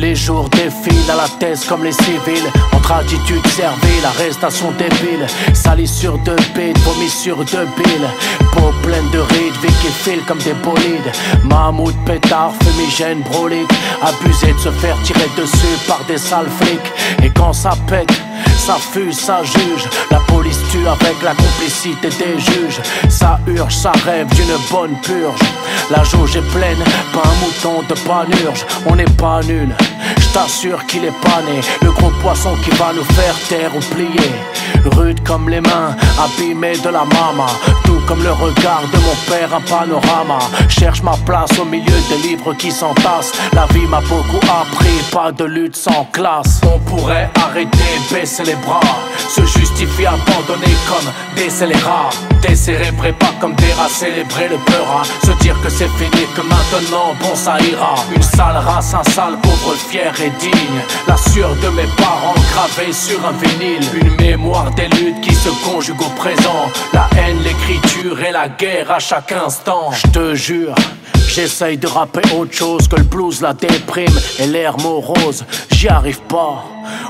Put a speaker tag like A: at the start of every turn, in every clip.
A: Les jours défilent à la thèse comme les civils. Entre attitude servile, arrestation débile. Salissure de bite, vomissure de bile. Peau pleine de rides, vie qui file comme des bolides. Mammouth, pétard, fumigène, brolique. Abusé de se faire tirer dessus par des sales flics. Et quand ça pète, ça fuse, ça juge. La police tue avec la complicité des juges. Ça urge, ça rêve d'une bonne purge. La jauge est pleine, pas un mouton de panurge. On n'est pas nul, je t'assure qu'il est pas né. Le gros poisson qui va nous faire taire ou plier. Rude comme les mains, abîmées de la mama. Tout comme le regard de mon père, un panorama. Cherche ma place au milieu des livres qui s'entassent. La vie m'a beaucoup appris, pas de lutte sans classe. On pourrait arrêter, baisser les bras, se justifier abandonné comme des scélérats. Décérébrés pas comme des rats, célébrer le peur à se dire que c'est fini, que maintenant bon ça ira. Une sale race, un sale pauvre fier et digne. La sueur de mes parents gravée sur un vinyle. Une mémoire des luttes qui se conjuguent au présent. La haine, l'écriture et la guerre à chaque instant. Je te jure, j'essaye de rapper autre chose que le blues, la déprime et l'air morose. J'y arrive pas.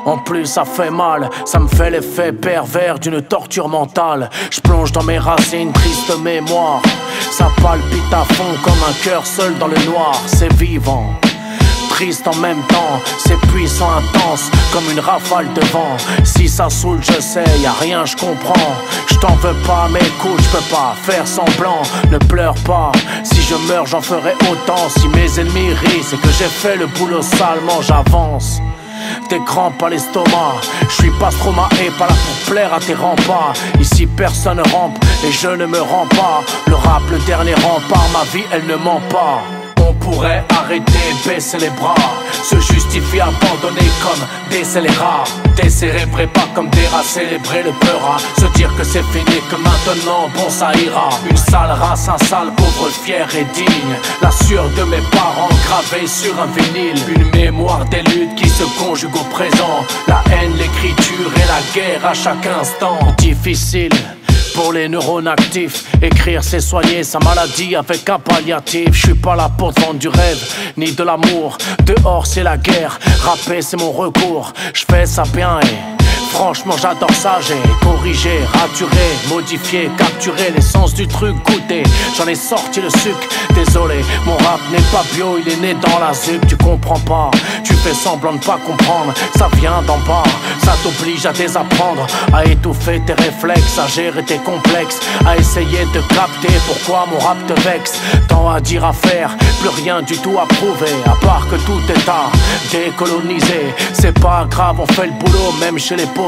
A: En plus ça fait mal, ça me fait l'effet pervers d'une torture mentale. Je plonge dans mes racines, triste mémoire. Ça palpite à fond comme un cœur seul dans le noir. C'est vivant, triste en même temps, c'est puissant, intense, comme une rafale de vent. Si ça saoule, je sais, y'a rien, je comprends. Je t'en veux pas, mais écoute, je peux pas faire semblant. Ne pleure pas, si je meurs, j'en ferai autant. Si mes ennemis rient, c'est que j'ai fait le boulot salement, j'avance. Des crampes à l'estomac, je suis pas Stromae, pas là pour plaire à tes remparts. Ici personne ne rampe et je ne me rends pas. Le rap, le dernier rempart, ma vie elle ne ment pas. On pourrait arrêter, baisser les bras, se justifier abandonné comme des scélérats. Décérébrés pas comme des rats, célébrer le peur à se dire que c'est fini, que maintenant bon ça ira. Une sale race, un sale pauvre fier et digne. La sueur de mes parents gravée sur un vinyle. Une mémoire des luttes qui se conjuguent au présent. La haine, l'écriture et la guerre à chaque instant. Difficile pour les neurones actifs, écrire c'est soigner sa maladie avec un palliatif. Je suis pas là pour te vendre du rêve, ni de l'amour. Dehors c'est la guerre, rapper c'est mon recours. Je fais ça bien et franchement j'adore ça. J'ai corrigé, raturé, modifié, capturé l'essence du truc, goûté. J'en ai sorti le sucre, désolé. Mon rap n'est pas bio, il est né dans la zup. Tu comprends pas, tu fais semblant de pas comprendre. Ça vient d'en bas, ça t'oblige à désapprendre, à étouffer tes réflexes, à gérer tes complexes, à essayer de capter pourquoi mon rap te vexe. Tant à dire, à faire, plus rien du tout à prouver, à part que tout est à décoloniser. C'est pas grave, on fait le boulot même chez les poteaux.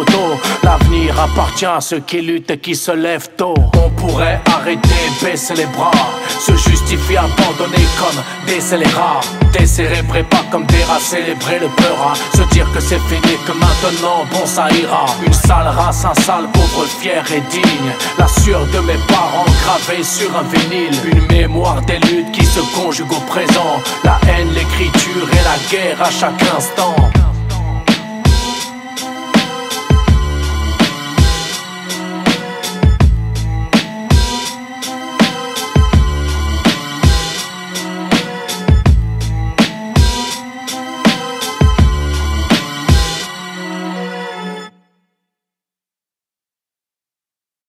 A: L'avenir appartient à ceux qui luttent et qui se lèvent tôt. On pourrait arrêter, baisser les bras, se justifier abandonné comme des scélérats. Décérébrés pas comme des rats, célébrer le peur à se dire que c'est fini, que maintenant bon ça ira. Une sale race, un sale pauvre fier et digne. La sueur de mes parents gravée sur un vinyle. Une mémoire des luttes qui se conjuguent au présent. La haine, l'écriture et la guerre à chaque instant.